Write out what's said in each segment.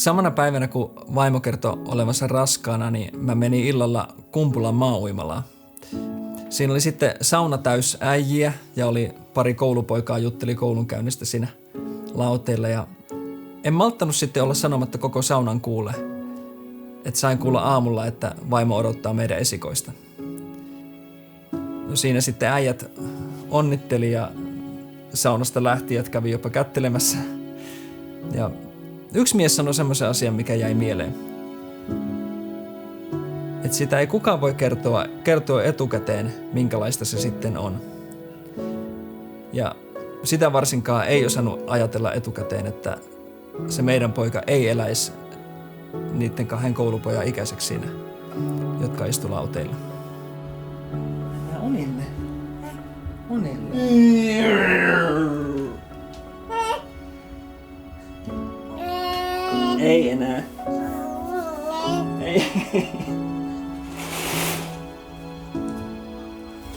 Samana päivänä, kun vaimo kertoi olevansa raskaana, niin mä menin illalla Kumpulan maa-uimalaan. Siinä oli sitten sauna täys äijiä ja oli pari koulupoikaa jutteli koulunkäynnistä siinä lauteilla. Ja en malttanut sitten olla sanomatta koko saunan kuulle, että sain kuulla aamulla, että vaimo odottaa meidän esikoista. No siinä sitten äijät onnitteli ja saunasta lähtijät kävi jopa kättelemässä. Ja yksi mies sanoi semmoisen asian, mikä jäi mieleen. Että sitä ei kukaan voi kertoa etukäteen, minkälaista se sitten on. Ja sitä varsinkaan ei osannut ajatella etukäteen, että se meidän poika ei eläisi niiden 2 koulupojan ikäiseksi siinä, jotka istu lauteilla. Unille. Unille. Ei enää. Ei.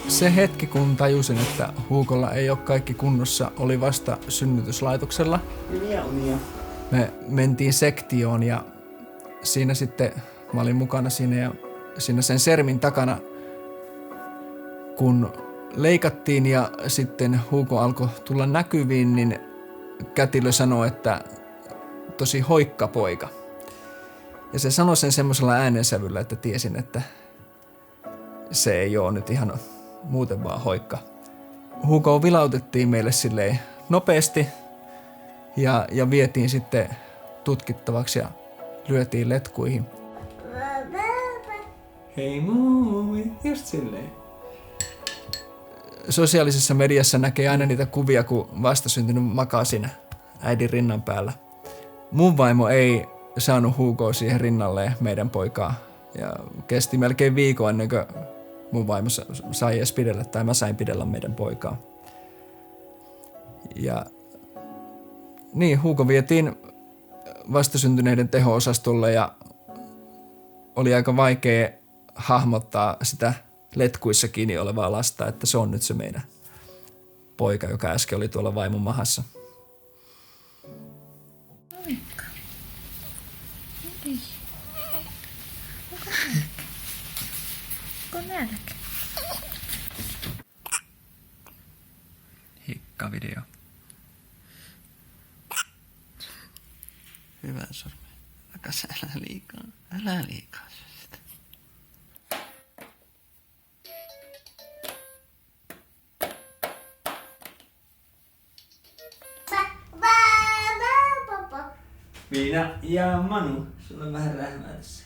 Se hetki, kun tajusin, että Huukolla ei ole kaikki kunnossa, oli vasta synnytyslaitoksella. Hyviä unia. Me mentiin sektioon ja siinä sitten mä olin mukana siinä ja siinä sen sermin takana, kun leikattiin ja sitten Huuko alkoi tulla näkyviin, niin kätilö sanoi, että tosi hoikka poika. Ja se sanoi sen semmoisella äänensävyllä, että tiesin, että se ei ole nyt ihan muuten vaan hoikka. Huuko vilautettiin meille silleen nopeasti ja vietiin sitten tutkittavaksi ja lyötiin letkuihin. Hei muumi, just silleen. Sosiaalisessa mediassa näkee aina niitä kuvia, kun vastasyntynyt makaa siinä äidin rinnan päällä. Mun vaimo ei saanut Huukoa siihen rinnalleen meidän poikaa. Ja kesti melkein viikon ennen kuin mun vaimo sai edes pidellä, tai mä sain pidellä meidän poikaa. Ja niin, Huuko vietiin vastasyntyneiden teho-osastolle ja oli aika vaikea hahmottaa sitä letkuissa kiinni olevaa lasta, että se on nyt se meidän poika, joka äsken oli tuolla vaimon mahassa. Moikka. Hei. Onko nälkä? Onko nälkä? Hikkavideo. Hyvä sormi. Rakas, älä liikaa. Älä liikaa sitä. Miina ja Manu, sulla on vähän rähmää tässä.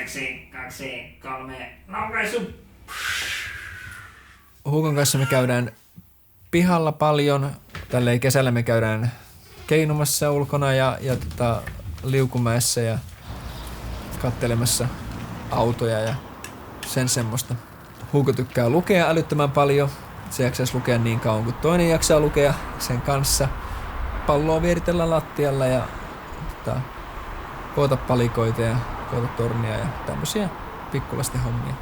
Yksi, 2, 3, laukaisu! Huukon kanssa me käydään pihalla paljon. Tälleen kesällä me käydään keinumassa ulkona ja Liukumäessä ja kattelemassa autoja ja sen semmoista. Huuko tykkää lukea älyttömän paljon. Se jaksaisi lukea niin kauan kuin toinen jaksaa lukea sen kanssa. Palloa vieritellään lattialla ja koota palikoita ja koota tornia ja tämmöisiä pikkulasten hommia.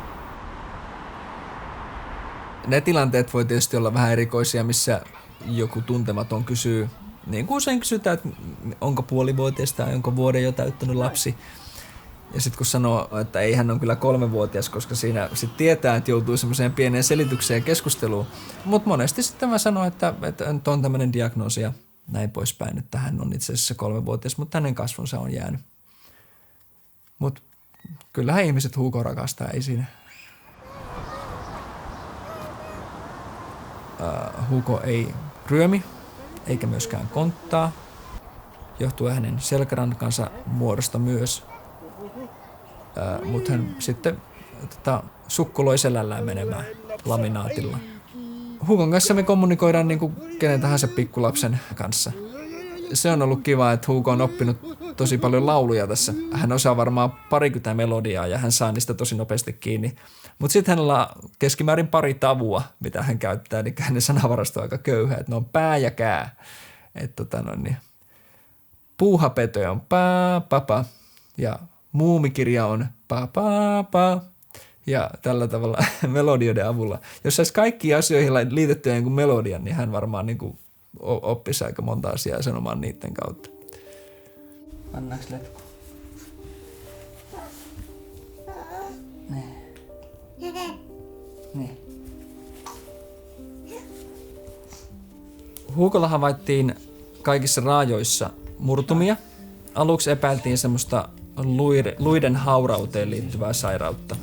Ne tilanteet voi tietysti olla vähän erikoisia, missä joku tuntematon kysyy, niin kuin usein kysytään, että onko puolivuotias tai onko vuoden jo täyttänyt lapsi. Ja sitten kun sanoo, että ei hän on kyllä 3-vuotias, koska siinä sitten tietää, että joutuu semmoiseen pieneen selitykseen ja keskusteluun. Mutta monesti sitten mä sanon, että nyt on tämmöinen diagnoosi ja näin poispäin, että hän on itse asiassa 3-vuotias, mutta hänen kasvonsa on jäänyt. Mutta kyllähän ihmiset Huukoa rakastaa, ei siinä. Huuko ei ryömi, eikä myöskään konttaa, johtuen hänen selkärankansa muodosta myös. Mutta hän sitten sukkuloi selällään menemään laminaatilla. Huukon kanssa me kommunikoidaan niin kuin kenen tahansa pikkulapsen kanssa. Se on ollut kiva, että Huuko on oppinut tosi paljon lauluja tässä. Hän osaa varmaan 20 melodiaa ja hän saa niistä tosi nopeasti kiinni. Mutta sitten hänellä on keskimäärin 2 tavua, mitä hän käyttää, niin hänen sanavarasto on aika köyhä. Että ne on pää ja kää. Puuhapeto on paa, papa ja muumikirja on pa, pa, pa. Ja tällä tavalla melodioiden avulla. Jos saisi kaikkiin asioihin liitettyä jonkun melodian, niin hän varmaan niin kuin oppisi aika monta asiaa sanomaan niiden kautta. Pannaanko letku? Niin. Huukolla havaittiin kaikissa raajoissa murtumia. Aluksi epäiltiin semmoista luiden haurauteen liittyvää sairautta.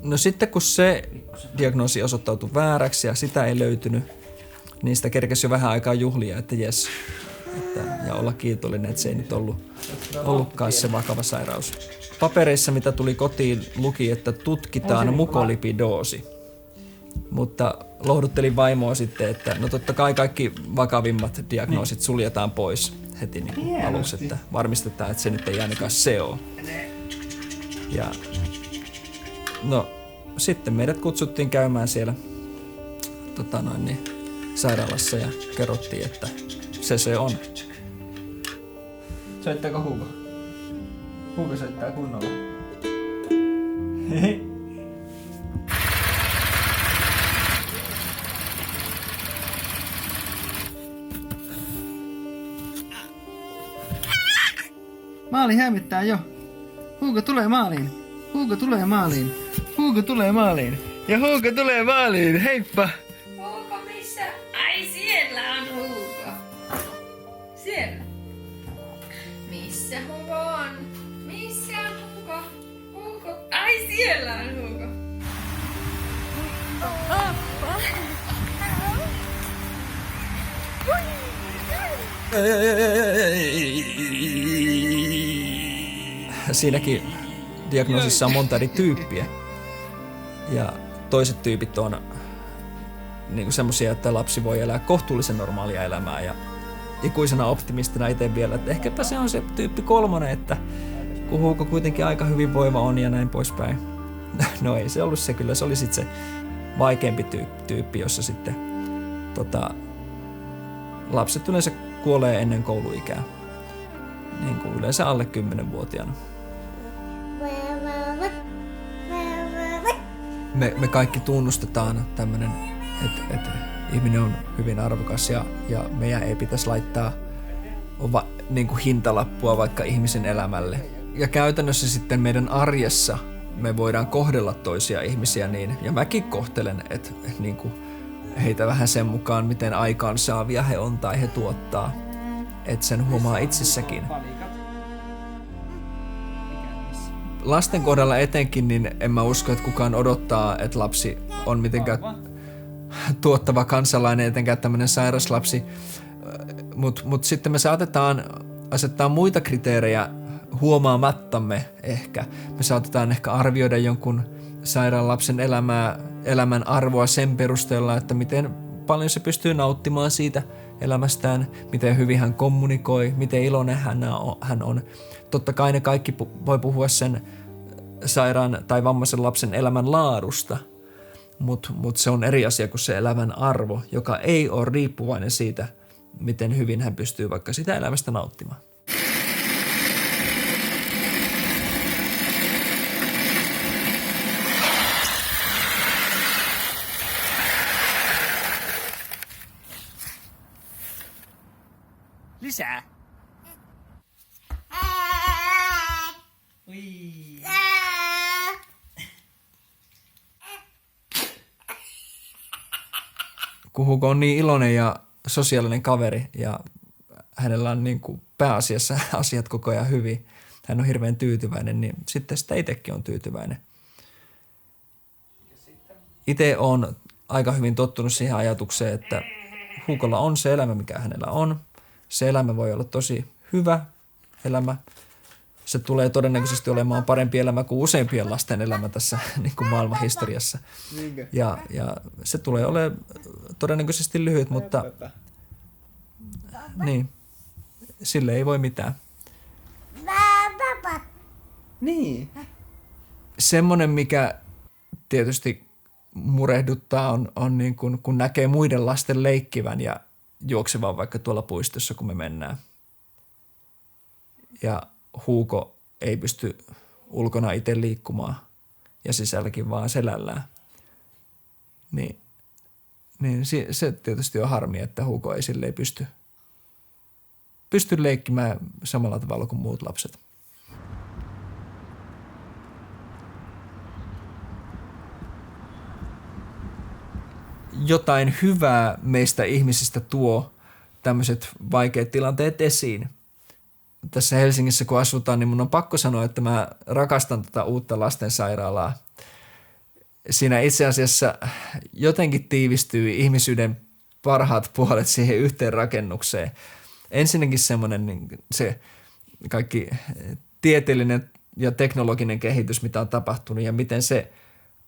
No sitten kun se diagnoosi osoittautui vääräksi ja sitä ei löytynyt, niin sitä kerkesi jo vähän aikaa juhlia, että jes. Ja olla kiitollinen, että se ei nyt ollutkaan se vakava sairaus. Papereissa, mitä tuli kotiin, luki, että tutkitaan mukolipidoosi. Mutta lohduttelin vaimoa sitten, että no totta kai kaikki vakavimmat diagnoosit suljetaan pois heti niin kuin aluksi, että varmistetaan, että se nyt ei ainakaan se ole. Ja no sitten meidät kutsuttiin käymään siellä sairaalassa ja kerrottiin, että se on. Soittaako Hugo? Hugo soittaa kunnolla. Maali hämmittää jo. Hugo tulee maaliin. Hugo tulee maaliin. Hugo tulee maaliin. Ja Hugo tulee maaliin. Heippa! Hugo, missä? Ai, siellä on Hugo. Siellä. Missä Hugo on? Missä on Hugo? Hugo. Ai, siellä on Hugo. Siinäkin diagnoosissa on monta eri tyyppiä. Ja toiset tyypit on niin semmoisia, että lapsi voi elää kohtuullisen normaalia elämää. Ja ikuisena optimistina itse vielä, että ehkäpä se on se tyyppi 3, että kun Hugo kuitenkin aika hyvinvoiva on ja näin poispäin. No ei se ollut se, kyllä se oli sitten se vaikeampi tyyppi, jossa sitten lapset yleensä kuolee ennen kouluikää. Niin kuin yleensä alle 10-vuotiaana. Me kaikki tunnustetaan tämmönen, että ihminen on hyvin arvokas ja meidän ei pitäisi laittaa niin kuin hintalappua vaikka ihmisen elämälle. Ja käytännössä sitten meidän arjessa me voidaan kohdella toisia ihmisiä niin, ja mäkin kohtelen, että niin kuin heitä vähän sen mukaan, miten aikaansaavia he on tai he tuottaa. Että sen huomaa itsessäkin. Lasten kohdalla etenkin, niin en mä usko, että kukaan odottaa, että lapsi on mitenkään tuottava kansalainen, etenkään tämmöinen sairas lapsi. Mut sitten me saatetaan asettaa muita kriteerejä huomaamattamme ehkä. Me saatetaan ehkä arvioida jonkun sairaan lapsen elämän arvoa sen perusteella, että miten paljon se pystyy nauttimaan siitä elämästään, miten hyvin hän kommunikoi, miten iloinen hän on. Totta kai ne kaikki voi puhua sen sairaan tai vammaisen lapsen elämän laadusta, mutta se on eri asia kuin se elämän arvo, joka ei ole riippuvainen siitä, miten hyvin hän pystyy vaikka sitä elämästä nauttimaan. Lisää. Ui. Kun Hugo on niin iloinen ja sosiaalinen kaveri ja hänellä on niin kuin pääasiassa asiat koko ajan hyvin, hän on hirveän tyytyväinen, niin sitten sitä itsekin on tyytyväinen. Itse on aika hyvin tottunut siihen ajatukseen, että Hugolla on se elämä, mikä hänellä on. Se elämä voi olla tosi hyvä elämä. Se tulee todennäköisesti olemaan parempi elämä kuin useimpien lasten elämä tässä niin kuin maailman historiassa. Ja se tulee olemaan todennäköisesti lyhyt, mutta niin, sille ei voi mitään. Niin. Semmoinen, mikä tietysti murehduttaa, on niin kuin, kun näkee muiden lasten leikkivän ja juoksevan vaikka tuolla puistossa, kun me mennään. Ja Hugo ei pysty ulkona itse liikkumaan ja sisälläkin vaan selällään. Niin Niin se tietysti on harmi, että Hugo ei silleen pysty leikkimään samalla tavalla kuin muut lapset. Jotain hyvää meistä ihmisistä tuo tämmöiset vaikeat tilanteet esiin. Tässä Helsingissä kun asutaan, niin mun on pakko sanoa, että mä rakastan tätä uutta lastensairaalaa. Siinä itse asiassa jotenkin tiivistyy ihmisyyden parhaat puolet siihen yhteen rakennukseen. Ensinnäkin semmoinen niin se kaikki tieteellinen ja teknologinen kehitys, mitä on tapahtunut ja miten se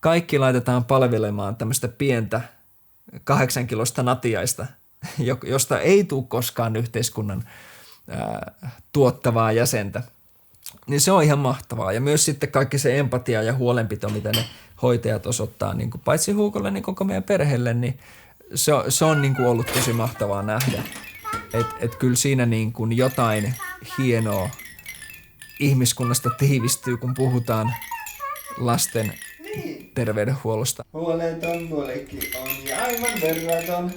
kaikki laitetaan palvelemaan tämmöistä pientä 8-kilosta natiaista, josta ei tule koskaan yhteiskunnan tuottavaa jäsentä. Niin se on ihan mahtavaa. Ja myös sitten kaikki se empatia ja huolenpito, mitä ne hoitajat osoittaa, niin kuin paitsi Hugolle, niin koko meidän perheelle, niin se on niin kuin ollut tosi mahtavaa nähdä. Et kyllä siinä niin kuin jotain hienoa ihmiskunnasta tiivistyy, kun puhutaan lasten terveydenhuollosta. Huoleton huolekin on ja aivan verraton.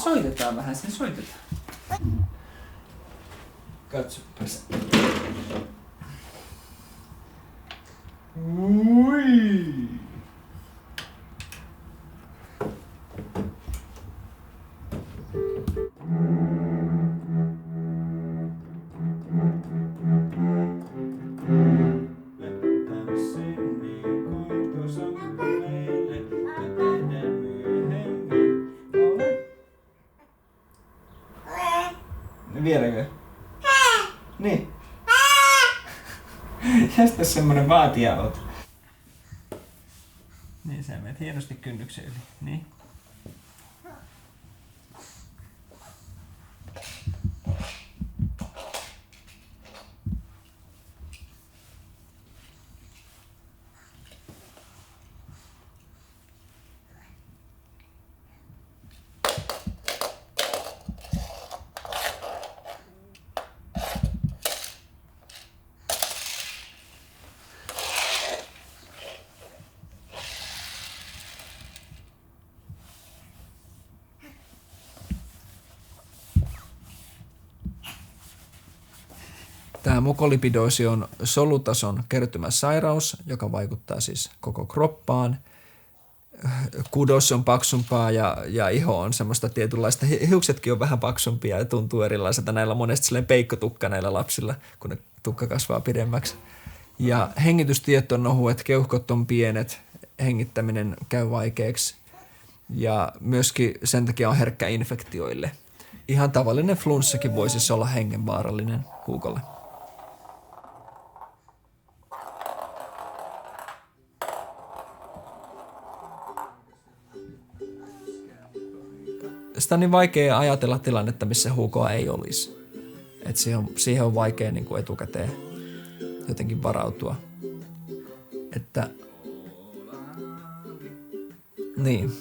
Soitetaan vähän, sen soitetaan. Katsopas. Ui. Vieläkö? Niin. Jästä semmonen vaatija oot. Niin sä menet hienosti kynnyksen yli. Niin. Tämä mukolipidoosi on solutason kertymäsairaus, joka vaikuttaa siis koko kroppaan. Kudos on paksumpaa ja iho on semmoista tietynlaista. Hiuksetkin on vähän paksumpia ja tuntuu erilaiselta. Näillä on monesti sellainen peikkotukka näillä lapsilla, kun ne tukka kasvaa pidemmäksi. Ja hengitystiet on ohuet, keuhkot on pienet, hengittäminen käy vaikeaksi. Ja myöskin sen takia on herkkä infektioille. Ihan tavallinen flunssakin voi siis olla hengenvaarallinen Hugolle. Sitä on niin vaikea ajatella tilannetta, missä Hugoa ei olisi. Et siihen on vaikea niin kuin etukäteen jotenkin varautua. Että niin.